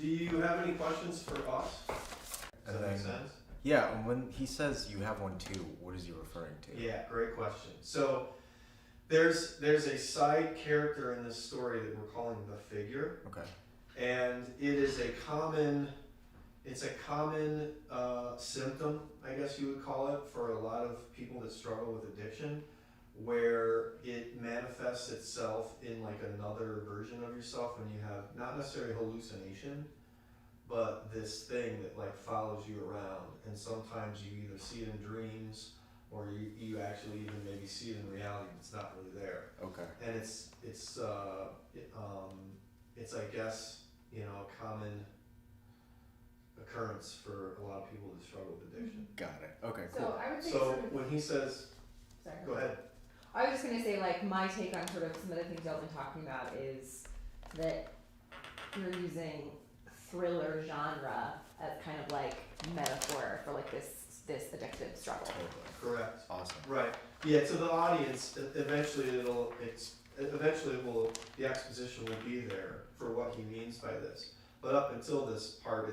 Do you have any questions for us? Does that make sense? Yeah, and when he says you have one too, what is he referring to? Yeah, great question. So there's a side character in this story that we're calling the figure. Okay. And it is a common symptom, I guess you would call it, for a lot of people that struggle with addiction, where it manifests itself in like another version of yourself when you have not necessarily hallucination, but this thing that like follows you around. And sometimes you either see it in dreams or you actually even maybe see it in reality, but it's not really there. Okay. And it's I guess, you know, a common occurrence for a lot of people that struggle with addiction. Got it. Okay, So cool. I would say So when he says, sorry. go ahead. I was just gonna say, like, my take on sort of some of the things y'all been talking about is that you're using thriller genre as kind of like metaphor for like this addictive struggle. Correct. Awesome. Right. Yeah. To the audience, eventually the exposition will be there for what he means by this. But up until this part,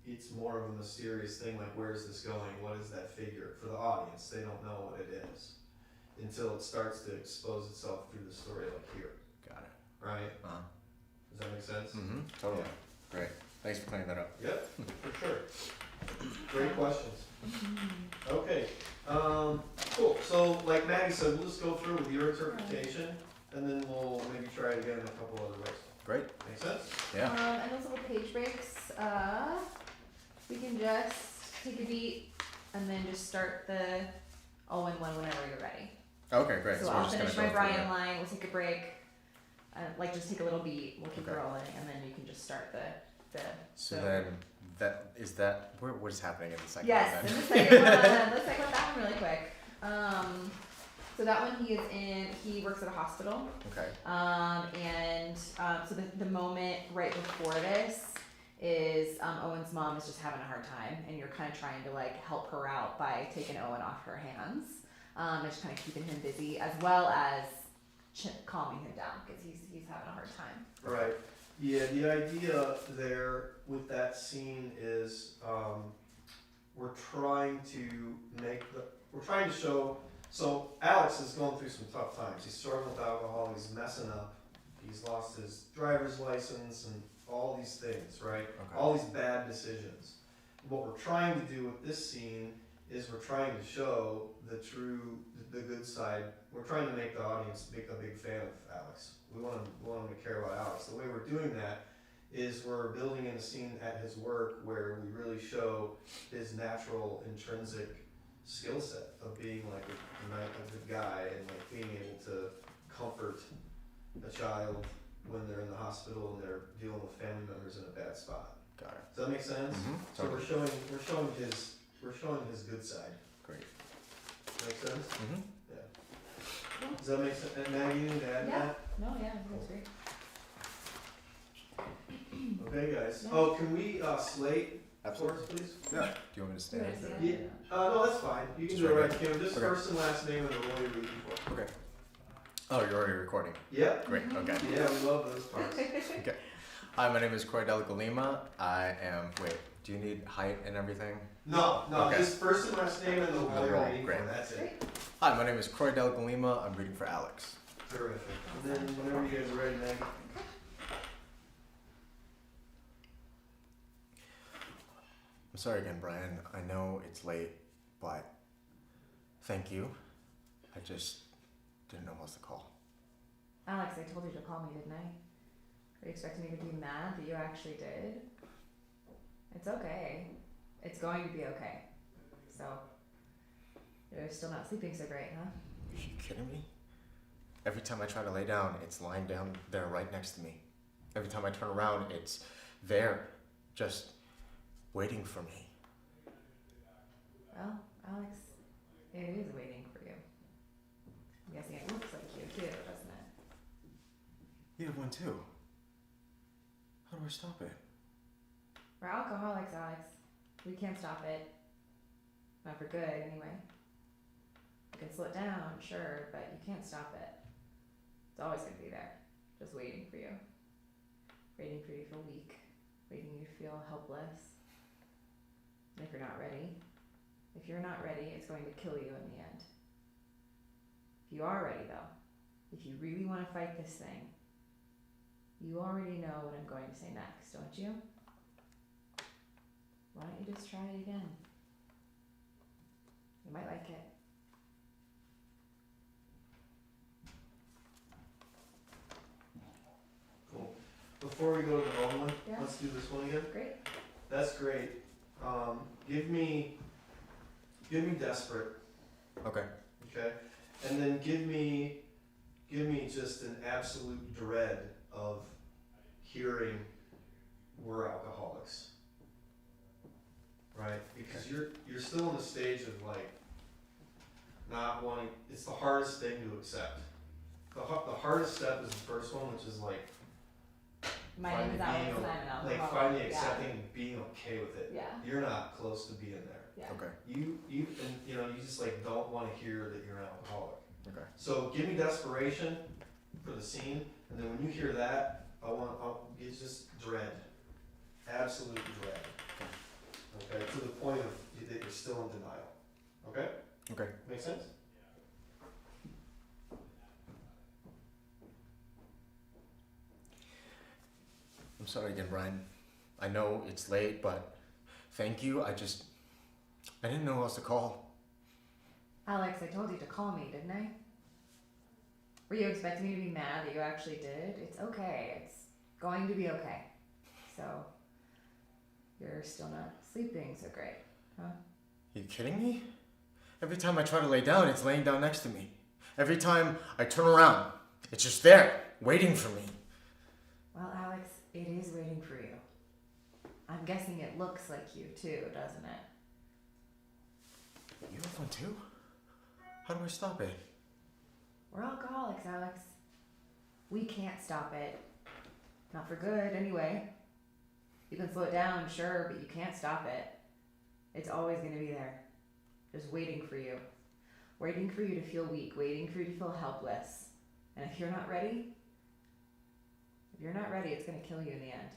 it's more of a mysterious thing. Like, where's this going? What is that figure? For the audience, they don't know what it is until it starts to expose itself through the story, like here. Got it. Right. Uh-huh. Does that make sense? Mm-hmm. Totally. Great. Thanks for clearing that up. Yep, for sure. Great questions. Okay, cool. So like Maggie said, we'll just go through with your interpretation, and then we'll maybe try it again in a couple other ways. Great. Make sense? Yeah. And those little page breaks, we can just take a beat and then just start the Owen one whenever you're ready. Okay, great. So we're I'll just finish gonna my go through Brian it. line, we'll take a break, like just take a little beat, we'll keep Okay. rolling, and then you can just start the. So then, what is happening in the second Yes, one in then? the second one, let's talk about that one really quick. So that one he works at a hospital. Okay. So the moment right before this is Owen's mom is just having a hard time, and you're kind of trying to like help her out by taking Owen off her hands, and just kind of keeping him busy as well as calming him down because he's having a hard time. Right. Yeah, the idea there with that scene is we're trying to show, so Alex is going through some tough times. He's struggling with alcohol, he's messing up, he's lost his driver's license and all these things, right? Okay. All these bad decisions. What we're trying to do with this scene is we're trying to show the good side. We're trying to make the audience a big fan of Alex. We want them to care about Alex. The way we're doing that is we're building in a scene at his work where we really show his natural intrinsic skill set of being like a good guy and like being able to comfort a child when they're in the hospital and they're dealing with family members in a bad spot. Got it. Does that make sense? Mm-hmm. So we're showing his good side. Great. Make sense? Mm-hmm. Yeah. Does that make sense? And Maggie, you need to add Yeah. that? No, yeah, that's great. Okay, guys. Yeah. Oh, can we slate for Absolutely. us, please? Yeah. Do you want me to stand? Yeah. Or- No, that's fine. You can Just do it right right here. Just Okay. first and last name and the role you're reading for. Okay. Oh, you're already recording. Yep. Great. Okay. Yeah, we love those parts. Hi, my name is Kroy Galima. I am. Wait. Do you need height and everything? No, Okay. just first and last name and the role you're role, reading great. for. That's it. Hi, my name is Kroy Galima. I'm reading for Alex. Terrific. And then whenever you guys are ready, Maggie. I'm sorry again, Brian. I know it's late, but thank you. I just didn't know what else to call. Alex, I told you to call me, didn't I? Are you expecting me to be mad that you actually did? It's okay. It's going to be okay. So, you're still not sleeping so great, huh? Are you kidding me? Every time I try to lay down, it's lying down there right next to me. Every time I turn around, it's there, just waiting for me. Well, Alex, it is waiting for you. I'm guessing it looks like you too, doesn't it? You have one too. How do I stop it? We're alcoholics, Alex. We can't stop it. Not for good, anyway. You can slow it down, sure, but you can't stop it. It's always going to be there, just waiting for you. Waiting for you for a week, making you feel helpless. And if you're not ready, it's going to kill you in the end. If you are ready though, if you really want to fight this thing, you already know what I'm going to say next, don't you? Why don't you just try it again? You might like it. Cool. Before we go to the long one, Yeah. let's do this one again. Great. That's great. Give me desperate, Okay. okay? And then give me just an absolute dread of hearing we're alcoholics. Right? Because you're still in the stage of like not wanting, it's the hardest thing to accept. The hardest step is the first one, which is like My name is Alex and I'm an alcoholic. like finally accepting and being okay with it. Yeah. You're not close to being there. Yeah. Okay. You just like don't want to hear that you're an alcoholic. Okay. So give me desperation for the scene, and then when you hear that, it's just dread, absolute dread. Okay, to the point of that you're still in denial. Okay. Okay. Make sense? I'm sorry again, Brian. I know it's late, but thank you. I didn't know who else to call. Alex, I told you to call me, didn't I? Were you expecting me to be mad that you actually did? It's okay. It's going to be okay. So, you're still not sleeping so great, huh? Are you kidding me? Every time I try to lay down, it's laying down next to me. Every time I turn around, it's just there, waiting for me. Well, Alex, it is waiting for you. I'm guessing it looks like you too, doesn't it? You have one too? How do I stop it? We're alcoholics, Alex. We can't stop it. Not for good, anyway. You can slow it down, sure, but you can't stop it. It's always going to be there. Just waiting for you. Waiting for you to feel weak. Waiting for you to feel helpless. And if you're not ready, it's going to kill you in the end.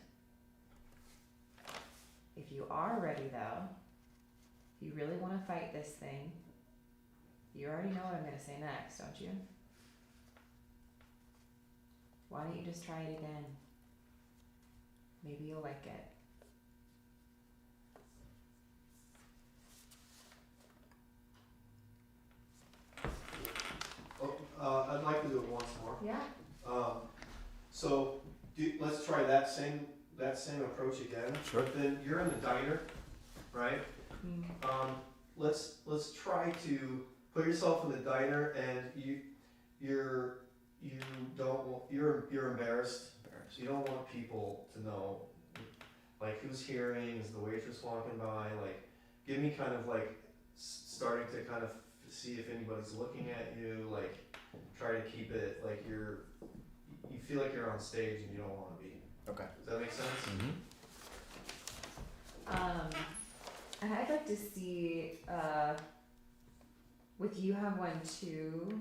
If you are ready, though, if you really want to fight this thing, you already know what I'm going to say next, don't you? Why don't you just try it again? Maybe you'll like it. I'd like to do it once more. Yeah? So let's try that same approach again. Sure. But then you're in the diner, right? Let's try to put yourself in the diner, and you're embarrassed. You don't want people to know, like, who's hearing, is the waitress walking by, like, give me kind of like starting to kind of see if anybody's looking at you, like, try to keep it like you feel like you're on stage and you don't want to be. Okay. Does that make sense? Mm-hmm. And I'd like to see, with you have one too,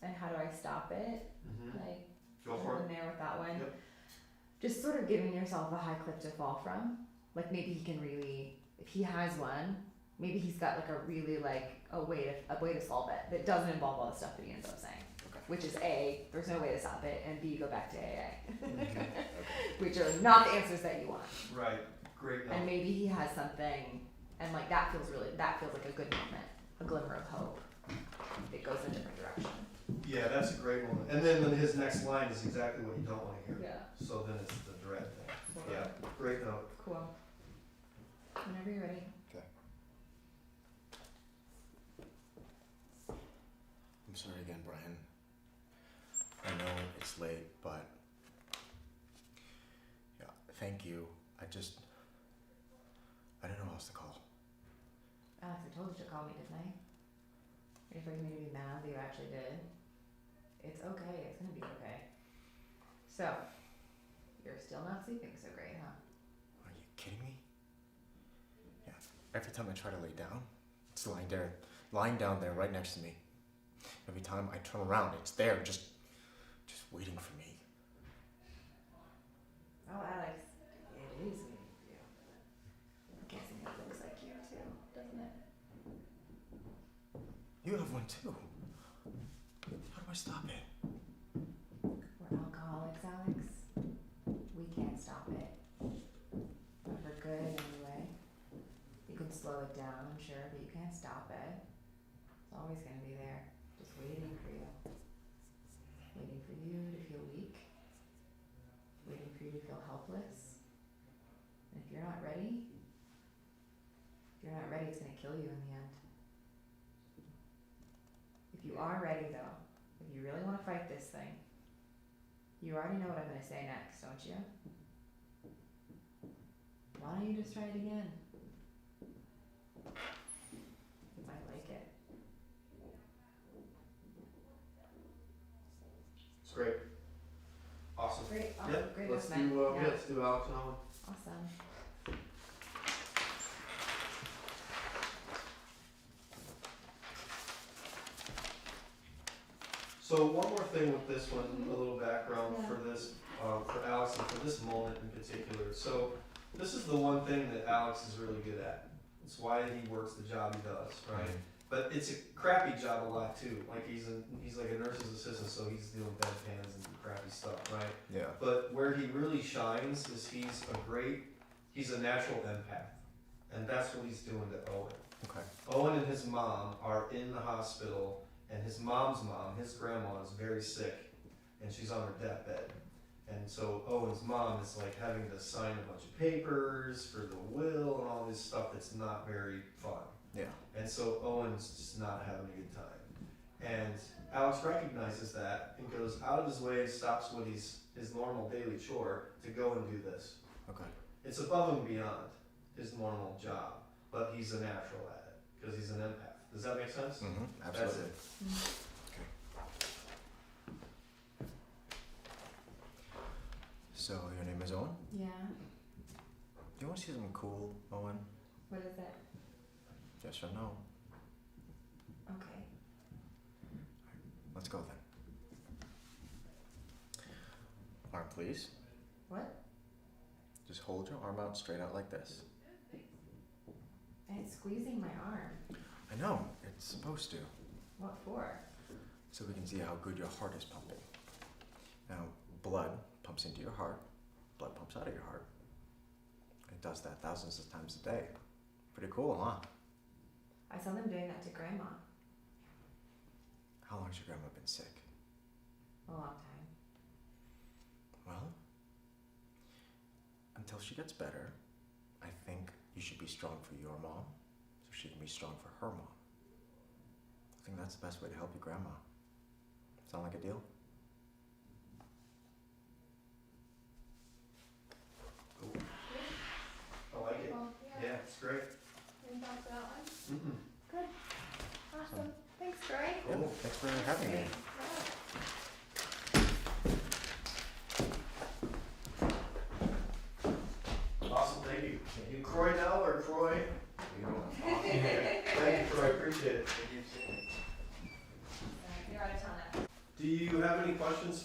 and how do I stop it? Mm-hmm. Like, Go for in it. there with that one. Yep. Just sort of giving yourself a high cliff to fall from. Like maybe he can really, if he has one, maybe he's got like a really like a way to solve it that doesn't involve all the stuff that he ends up saying. Okay. Which is A, there's no way to stop it, and B, go back to AA. Okay. Which are not the answers that you want. Right. Great. And maybe he has something, and like that feels like a good moment, a glimmer of hope. It goes in a different direction. Yeah, that's a great one. And then his next line is exactly what you don't want to hear. Yeah. So then it's the dread thing. Cool. Yeah. Great note. Cool. Whenever you're ready. Okay. I'm sorry again, Brian. I know it's late, but yeah, thank you. I don't know who else to call. Alex, I told you to call me, didn't I? Are you expecting me to be mad that you actually did? It's okay. It's gonna be okay. So, you're still not sleeping so great, huh? Are you kidding me? Yeah. Every time I try to lay down, it's lying down there right next to me. Every time I turn around, it's there, just waiting for me. Oh, Alex, it is waiting too. How do I stop it? We're alcoholics, Alex. We can't stop it. But for good anyway. You can slow it down, sure, but you can't stop it. It's always gonna be there, just waiting for you. Waiting for you to feel weak. Waiting for you to feel helpless. And if you're not ready, it's gonna kill you in the end. If you are ready though, if you really wanna fight this thing, you already know what I'm gonna say next, don't you? Why don't you just try it again? You might like it. It's great. Awesome. Great, awesome, Yep, great let's movement. do, Yeah. let's do Alex and Owen. Awesome. So one more thing with this one, a little background Yeah. for this, for Alex and for this moment in particular. So this is the one thing that Alex is really good at. It's why he works the job he does, right? But it's a crappy job a lot too. Like he's like a nurse's assistant, so he's doing bedpans and crappy stuff, right? Yeah. But where he really shines is he's a natural empath. And that's what he's doing to Owen. Okay. Owen and his mom are in the hospital, and his mom's mom, his grandma, is very sick, and she's on her deathbed. And so Owen's mom is like having to sign a bunch of papers for the will and all this stuff that's not very fun. Yeah. And so Owen's just not having a good time. And Alex recognizes that and goes out of his way and stops what his normal daily chore to go and do this. Okay. It's above and beyond his normal job, but he's a natural at it because he's an empath. Does that make sense? Mm-hmm. That's Absolutely. it. Okay. So your name is Owen? Yeah. Do you want to see something cool, Owen? What is it? Yes or no? Okay. Let's go then. Arm, please. What? Just hold your arm out straight out like this. And it's squeezing my arm. I know, it's supposed to. What for? So we can see how good your heart is pumping. Now, blood pumps into your heart, blood pumps out of your heart. It does that thousands of times a day. Pretty cool, huh? I saw them doing that to Grandma. How long's your grandma been sick? A long time. Well, until she gets better, I think you should be strong for your mom, so she can be strong for her mom. I think that's the best way to help your grandma. Sound like a deal? Cool. I like it. Well, Yeah, it's great. Any thoughts on that one? Mm-mm. Good. Awesome. Thanks, Kroy. Yeah, thanks for having me. Awesome, thank you. Kroy now or Kroy? Thank you, Kroy, appreciate it. You're out of town now. Do you have any questions